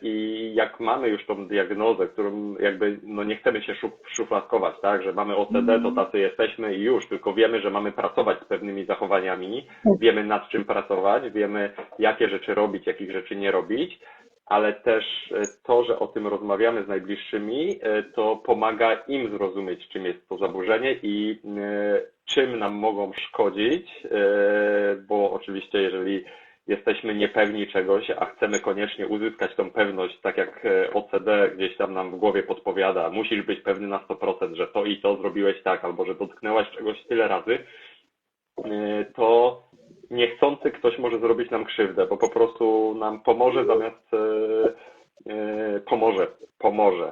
i jak mamy już tą diagnozę, którą jakby no nie chcemy się szufladkować, tak, że mamy OCD, to tacy jesteśmy i już, tylko wiemy, że mamy pracować z pewnymi zachowaniami, wiemy nad czym pracować, wiemy jakie rzeczy robić, jakich rzeczy nie robić, ale też to, że o tym rozmawiamy z najbliższymi, to pomaga im zrozumieć, czym jest to zaburzenie i czym nam mogą szkodzić, bo oczywiście jeżeli jesteśmy niepewni czegoś, a chcemy koniecznie uzyskać tą pewność, tak jak OCD gdzieś tam nam w głowie podpowiada, musisz być pewny na 100%, że to i to zrobiłeś tak, albo że dotknęłaś czegoś tyle razy, to niechcący ktoś może zrobić nam krzywdę, bo po prostu nam pomoże zamiast pomoże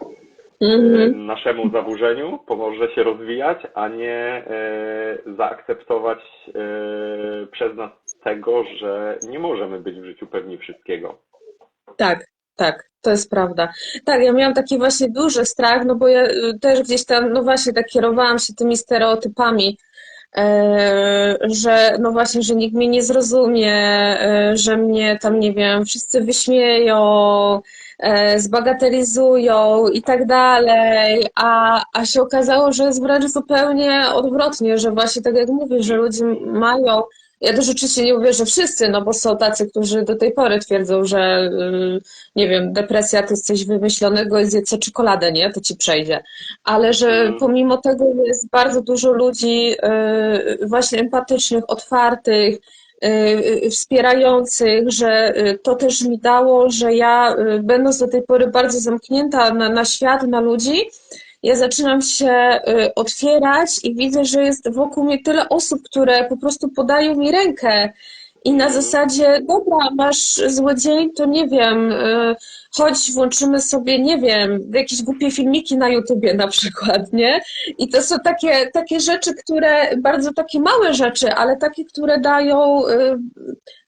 naszemu zaburzeniu, pomoże się rozwijać, a nie zaakceptować przez nas tego, że nie możemy być w życiu pewni wszystkiego. Tak, to jest prawda. Tak, ja miałam taki właśnie duży strach, no bo ja też gdzieś tam, no właśnie tak kierowałam się tymi stereotypami, że no właśnie, że nikt mnie nie zrozumie, że mnie tam, nie wiem, wszyscy wyśmieją, zbagatelizują i tak dalej, a się okazało, że jest wręcz zupełnie odwrotnie, że właśnie tak jak mówisz, że ludzie mają, ja też oczywiście nie mówię, że wszyscy, no bo są tacy, którzy do tej pory twierdzą, że nie wiem, depresja to jest coś wymyślonego i zjedz sobie czekoladę, nie? To ci przejdzie. Ale że pomimo tego jest bardzo dużo ludzi właśnie empatycznych, otwartych, wspierających, że to też mi dało, że ja będąc do tej pory bardzo zamknięta na świat, na ludzi, ja zaczynam się otwierać i widzę, że jest wokół mnie tyle osób, które po prostu podają mi rękę i na zasadzie, dobra, masz zły dzień, to nie wiem, chodź, włączymy sobie, nie wiem, jakieś głupie filmiki na YouTubie na przykład, nie? I to są takie rzeczy, które, bardzo takie małe rzeczy, ale takie, które dają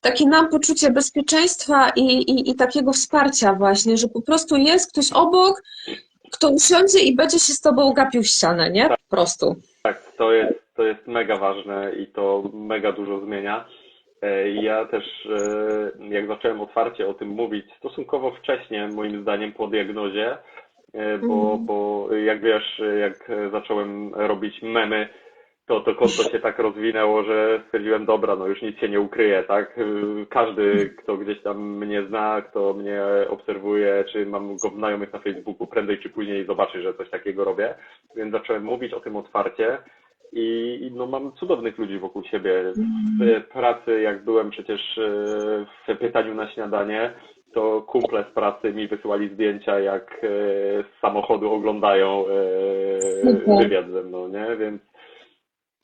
takie nam poczucie bezpieczeństwa i takiego wsparcia właśnie, że po prostu jest ktoś obok, kto usiądzie i będzie się z tobą gapił w ścianę, nie? Po prostu. Tak, to jest mega ważne i to mega dużo zmienia. Ja też, jak zacząłem otwarcie o tym mówić, stosunkowo wcześnie, moim zdaniem, po diagnozie, bo jak wiesz, jak zacząłem robić memy, to konto się tak rozwinęło, że stwierdziłem, dobra, no już nic się nie ukryje, tak? Każdy, kto gdzieś tam mnie zna, kto mnie obserwuje, czy mam go znajomych na Facebooku, prędzej czy później zobaczy, że coś takiego robię. Więc zacząłem mówić o tym otwarcie i no mam cudownych ludzi wokół siebie. W pracy, jak byłem przecież w pytaniu na śniadanie, to kumple z pracy mi wysyłali zdjęcia, jak z samochodu oglądają wywiad ze mną, nie?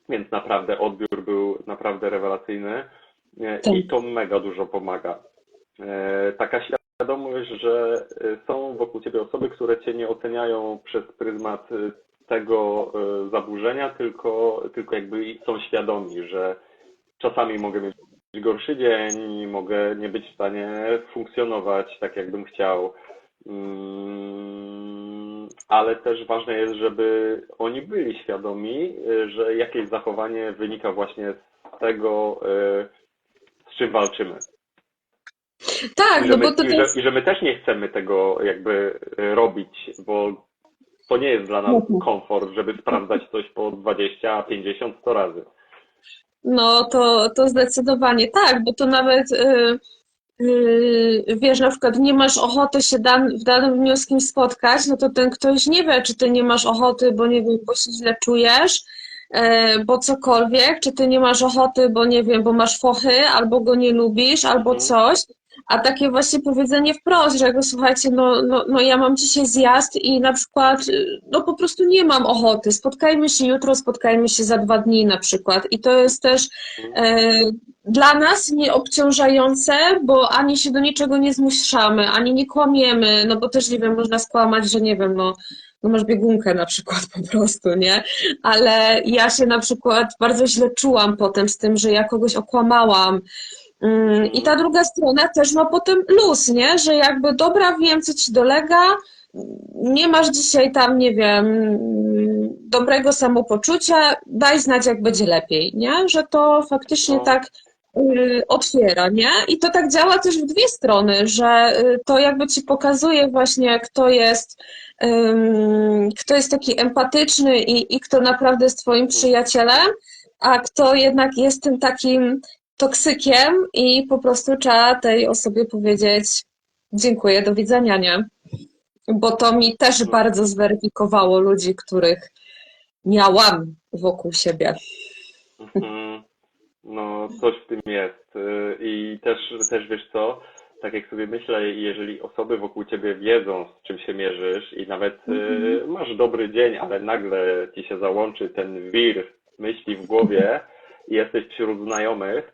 Więc naprawdę odbiór był naprawdę rewelacyjny i to mega dużo pomaga. Taka świadomość świadomość, że są wokół ciebie osoby, które cię nie oceniają przez pryzmat tego zaburzenia, tylko jakby są świadomi, że czasami mogę mieć gorszy dzień, mogę nie być w stanie funkcjonować tak, jakbym chciał. Ale też ważne jest, żeby oni byli świadomi, że jakieś zachowanie wynika właśnie z tego, z czym walczymy. Tak, no bo to też... I że my też nie chcemy tego jakby robić, bo to nie jest dla nas komfort, żeby sprawdzać coś po 20, 50, 100 razy. No to zdecydowanie tak, bo to nawet wiesz, na przykład nie masz ochoty się w danym dniu z kimś spotkać, no to ten ktoś nie wie, czy ty nie masz ochoty, bo nie wiem, bo się źle czujesz, bo cokolwiek, czy ty nie masz ochoty, bo nie wiem, bo masz fochy, albo go nie lubisz, albo coś. A takie właśnie powiedzenie wprost, że jakby słuchajcie, no ja mam dzisiaj zjazd i na przykład no po prostu nie mam ochoty. Spotkajmy się jutro, spotkajmy się za 2 dni na przykład. I to jest też dla nas nieobciążające, bo ani się do niczego nie zmuszamy, ani nie kłamiemy, no bo też nie wiem, można skłamać, że nie wiem, no masz biegunkę na przykład po prostu, nie? Ale ja się na przykład bardzo źle czułam potem z tym, że ja kogoś okłamałam. I ta druga strona też ma potem luz, nie? Że jakby dobra, wiem, co ci dolega, nie masz dzisiaj tam, nie wiem, dobrego samopoczucia, daj znać, jak będzie lepiej, nie? Że to faktycznie tak otwiera, nie? I to tak działa też w dwie strony, że to jakby ci pokazuje właśnie, kto jest taki empatyczny i kto naprawdę jest twoim przyjacielem, a kto jednak jest tym takim toksykiem i po prostu trzeba tej osobie powiedzieć dziękuję, do widzenia, nie? Bo to mi też bardzo zweryfikowało ludzi, których miałam wokół siebie. No, coś w tym jest. I też wiesz co, tak jak sobie myślę, jeżeli osoby wokół ciebie wiedzą, z czym się mierzysz i nawet masz dobry dzień, ale nagle ci się załączy ten wir myśli w głowie i jesteś wśród znajomych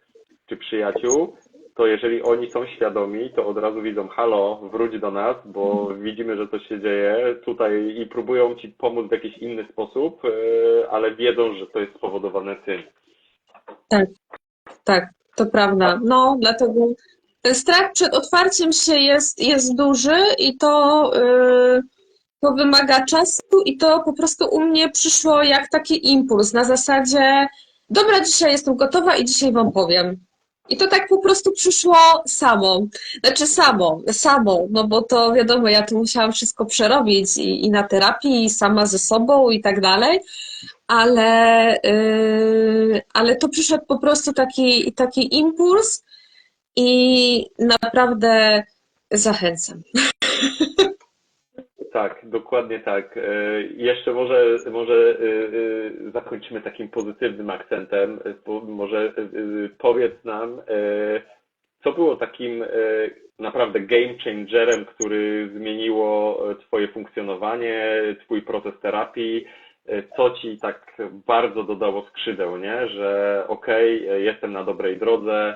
czy przyjaciół, to jeżeli oni są świadomi, to od razu widzą, halo, wróć do nas, bo widzimy, że coś się dzieje tutaj i próbują ci pomóc w jakiś inny sposób, ale wiedzą, że to jest spowodowane tym. Tak, to prawda. No, dlatego ten strach przed otwarciem się jest duży i to wymaga czasu i to po prostu u mnie przyszło jak taki impuls na zasadzie, dobra, dzisiaj jestem gotowa i dzisiaj wam powiem. I to tak po prostu przyszło samo. Znaczy samo, no bo to wiadomo, ja tu musiałam wszystko przerobić i na terapii, i sama ze sobą i tak dalej, ale to przyszedł po prostu taki impuls i naprawdę zachęcam. Tak, dokładnie tak. Jeszcze może zakończymy takim pozytywnym akcentem. Może powiedz nam, co było takim naprawdę game changerem, który zmieniło twoje funkcjonowanie, twój proces terapii, co ci tak bardzo dodało skrzydeł, nie? Że okej, jestem na dobrej drodze,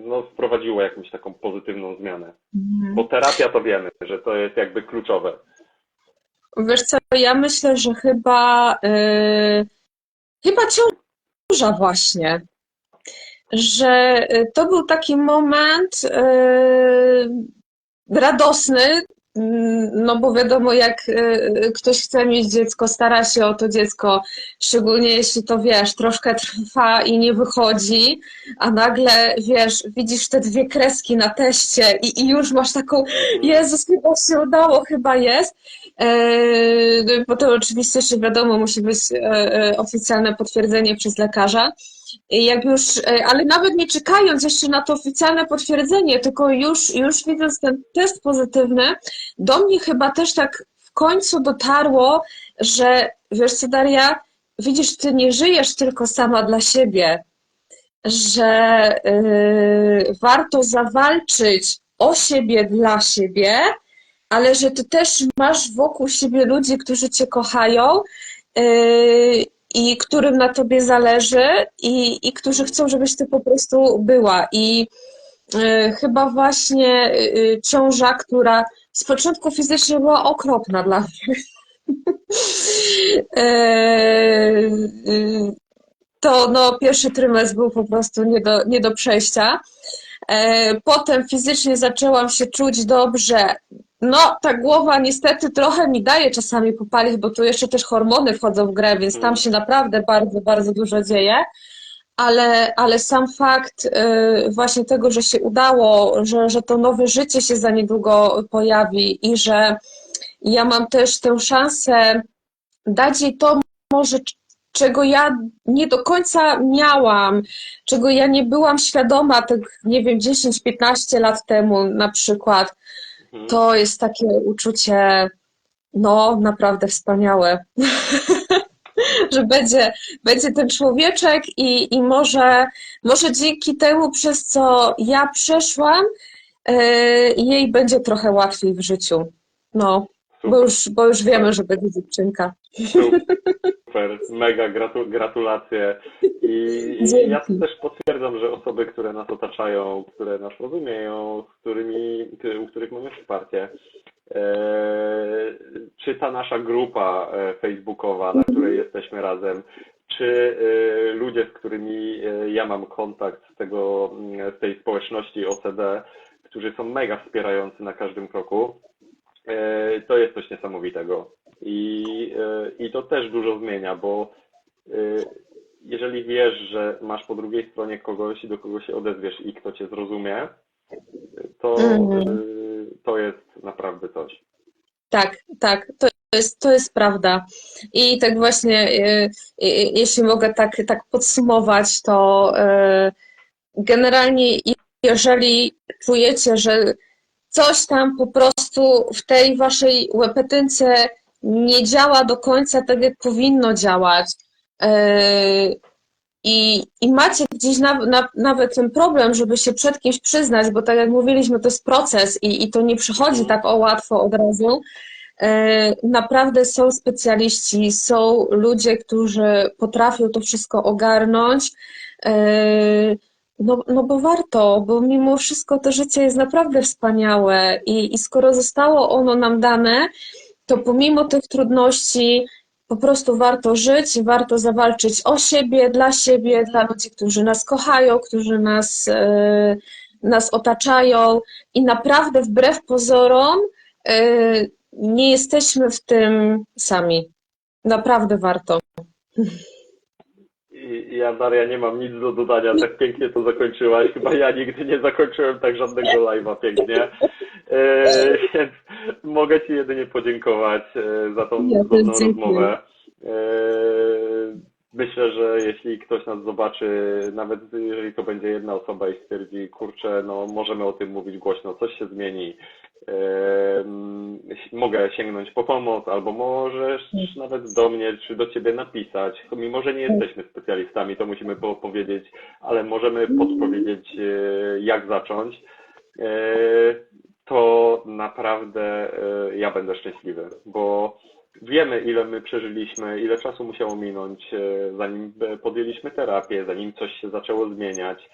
no, wprowadziło jakąś taką pozytywną zmianę. Bo terapia to wiemy, że to jest jakby kluczowe. Wiesz co, ja myślę, że chyba ciąża właśnie, że to był taki moment radosny, no bo wiadomo, jak ktoś chce mieć dziecko, stara się o to dziecko, szczególnie jeśli to, wiesz, troszkę trwa i nie wychodzi, a nagle, wiesz, widzisz te 2 kreski na teście i już masz taką, Jezus, chyba się udało, chyba jest. Potem oczywiście jeszcze wiadomo, musi być oficjalne potwierdzenie przez lekarza. Jak już, ale nawet nie czekając jeszcze na to oficjalne potwierdzenie, tylko już widząc ten test pozytywny, do mnie chyba też tak w końcu dotarło, że wiesz co, Daria, widzisz, ty nie żyjesz tylko sama dla siebie, że warto zawalczyć o siebie dla siebie, ale że ty też masz wokół siebie ludzi, którzy cię kochają i którym na tobie zależy i którzy chcą, żebyś ty po prostu była. I chyba właśnie ciąża, która z początku fizycznie była okropna dla mnie. To no, pierwszy trymestr był po prostu nie do przejścia. Potem fizycznie zaczęłam się czuć dobrze. No, ta głowa niestety trochę mi daje czasami popalić, bo tu jeszcze też hormony wchodzą w grę, więc tam się naprawdę bardzo, bardzo dużo dzieje. Ale sam fakt właśnie tego, że się udało, że to nowe życie się za niedługo pojawi i że ja mam też tę szansę dać jej to może, czego ja nie do końca miałam, czego ja nie byłam świadoma, tak nie wiem, 10-15 lat temu na przykład, to jest takie uczucie, no naprawdę wspaniałe, że będzie ten człowieczek i może dzięki temu, przez co ja przeszłam, jej będzie trochę łatwiej w życiu. No, bo już wiemy, że będzie dziewczynka. Super, mega gratulacje. I ja też potwierdzam, że osoby, które nas otaczają, które nas rozumieją, u których mamy wsparcie, czy ta nasza grupa facebookowa, na której jesteśmy razem, czy ludzie, z którymi ja mam kontakt z tej społeczności OCD, którzy są mega wspierający na każdym kroku, to jest coś niesamowitego. I to też dużo zmienia, bo jeżeli wiesz, że masz po drugiej stronie kogoś, do kogo się odezwiesz i kto cię zrozumie, to jest naprawdę coś. Tak, to jest prawda. I tak właśnie, jeśli mogę tak podsumować, to generalnie jeżeli czujecie, że coś tam po prostu w tej waszej łepetynce nie działa do końca tak, jak powinno działać, i macie gdzieś nawet ten problem, żeby się przed kimś przyznać, bo tak jak mówiliśmy, to jest proces i to nie przychodzi tak łatwo od razu. Naprawdę są specjaliści, są ludzie, którzy potrafią to wszystko ogarnąć. No bo warto, bo mimo wszystko to życie jest naprawdę wspaniałe i skoro zostało ono nam dane, to pomimo tych trudności po prostu warto żyć, warto zawalczyć o siebie, dla ludzi, którzy nas kochają, którzy nas otaczają i naprawdę wbrew pozorom nie jesteśmy w tym sami. Naprawdę warto. Ja, Daria, nie mam nic do dodania, tak pięknie to zakończyłaś. Chyba ja nigdy nie zakończyłem tak żadnego live'a pięknie. Więc mogę Ci jedynie podziękować za tą cudowną rozmowę. Myślę, że jeśli ktoś nas zobaczy, nawet jeżeli to będzie jedna osoba i stwierdzi, kurczę, no możemy o tym mówić głośno, coś się zmieni, mogę sięgnąć po pomoc, albo możesz nawet do mnie czy do Ciebie napisać, mimo że nie jesteśmy specjalistami, to musimy powiedzieć, ale możemy podpowiedzieć, jak zacząć, to naprawdę ja będę szczęśliwy, bo wiemy, ile my przeżyliśmy, ile czasu musiało minąć, zanim podjęliśmy terapię, zanim coś się zaczęło zmieniać.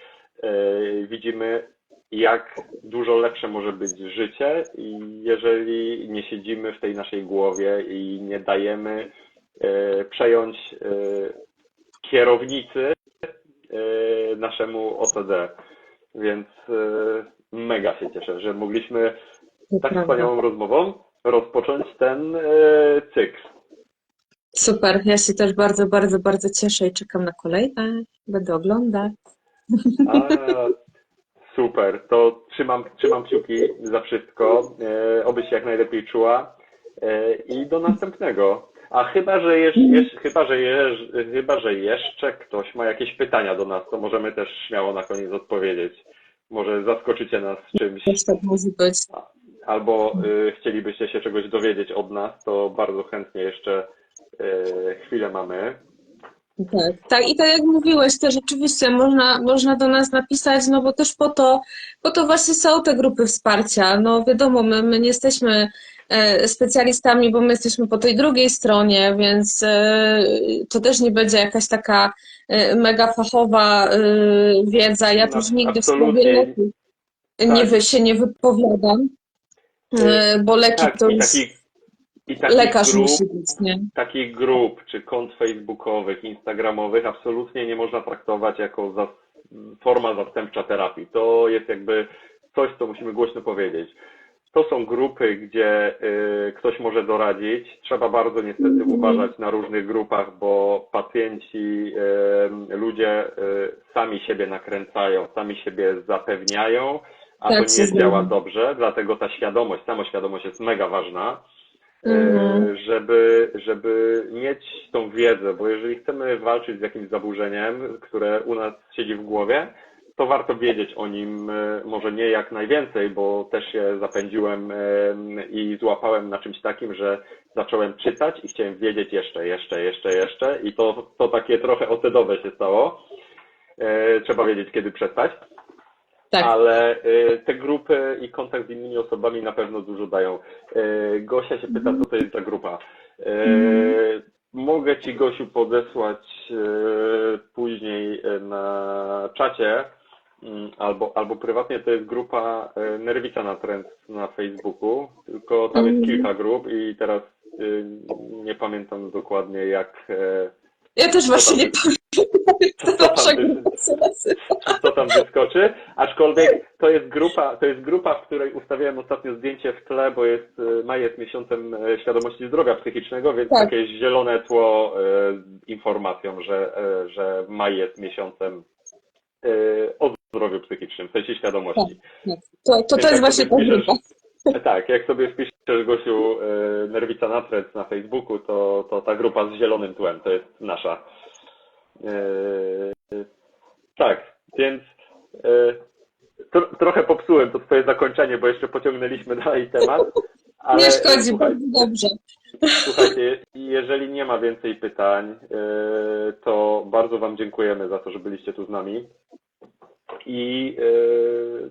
Widzimy, jak dużo lepsze może być życie, jeżeli nie siedzimy w tej naszej głowie i nie dajemy przejąć kierownicy naszemu OCD. Więc mega się cieszę, że mogliśmy tak wspaniałą rozmową rozpocząć ten cykl. Super, ja się też bardzo, bardzo, bardzo cieszę i czekam na kolejne. Będę oglądać. Super, to trzymam kciuki za wszystko, obyś się jak najlepiej czuła i do następnego. A chyba, że jeszcze ktoś ma jakieś pytania do nas, to możemy też śmiało na koniec odpowiedzieć. Może zaskoczycie nas czymś. Też tak może być. Albo chcielibyście się czegoś dowiedzieć od nas, to bardzo chętnie jeszcze chwilę mamy. Tak, i tak jak mówiłeś, też rzeczywiście można do nas napisać, no bo też po to właśnie są te grupy wsparcia. No wiadomo, my nie jesteśmy specjalistami, bo my jesteśmy po tej drugiej stronie, więc to też nie będzie jakaś taka mega fachowa wiedza. Ja też nigdy w sprawie Absolutnie. leków Tak, się nie wypowiadam, bo leki tak. to I już takich lekarz grup, musi być, nie? takich grup czy kont facebookowych, instagramowych absolutnie nie można traktować jako forma zastępcza terapii. To jest jakby coś, co musimy głośno powiedzieć. To są grupy, gdzie ktoś może doradzić. Trzeba bardzo niestety uważać na różnych grupach, bo pacjenci, ludzie sami siebie nakręcają, sami siebie zapewniają, a to Tak się nie działa zgadzam. dobrze, dlatego ta świadomość, samoświadomość jest mega ważna, Mhm. żeby mieć tą wiedzę, bo jeżeli chcemy walczyć z jakimś zaburzeniem, które u nas siedzi w głowie, to warto wiedzieć o nim może nie jak najwięcej, bo też się zapędziłem i złapałem na czymś takim, że zacząłem czytać i chciałem wiedzieć jeszcze i to takie trochę ocedowe się stało. Trzeba wiedzieć, kiedy przestać. Tak. Ale te grupy i kontakt z innymi osobami na pewno dużo dają. Gosia się pyta, co to jest za grupa. Mogę Ci, Gosiu, podesłać później na czacie albo prywatnie. To jest grupa Nerwica Natręt na Facebooku, tylko tam jest kilka grup i teraz nie pamiętam dokładnie Ja też właśnie nie pamiętam, co nasza tam grupa się nazywa. co tam wyskoczy, aczkolwiek to jest grupa, w której ustawiałem ostatnio zdjęcie w tle, bo maj jest miesiącem świadomości zdrowia psychicznego, więc Tak. takie zielone tło z informacją, że maj jest miesiącem o zdrowiu psychicznym, w sensie świadomości. Tak. To Więc jest jak właśnie sobie ta wpiszesz, grupa. tak, jak sobie wpiszesz, Gosiu, Nerwica Natręt na Facebooku, to ta grupa z zielonym tłem to jest nasza. Tak, więc trochę popsułem to twoje zakończenie, bo jeszcze pociągnęliśmy dalej temat, ale Nie szkodzi, bardzo dobrze. słuchajcie, jeżeli nie ma więcej pytań, to bardzo Wam dziękujemy za to, że byliście tu z nami i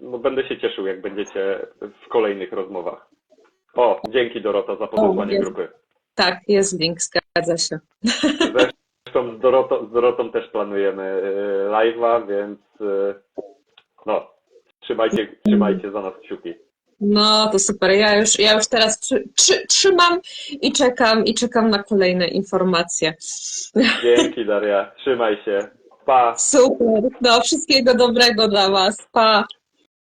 no, będę się cieszył, jak będziecie w kolejnych rozmowach. O, dzięki Dorota za podesłanie jest. grupy. Tak, jest link, zgadza się. Zresztą z Dorotą też planujemy live'a, więc no, trzymajcie za nas kciuki. No, to super. Ja już teraz trzymam i czekam na kolejne informacje. Dzięki, Daria. Trzymaj się. Pa. Super. No, wszystkiego dobrego dla Was. Pa.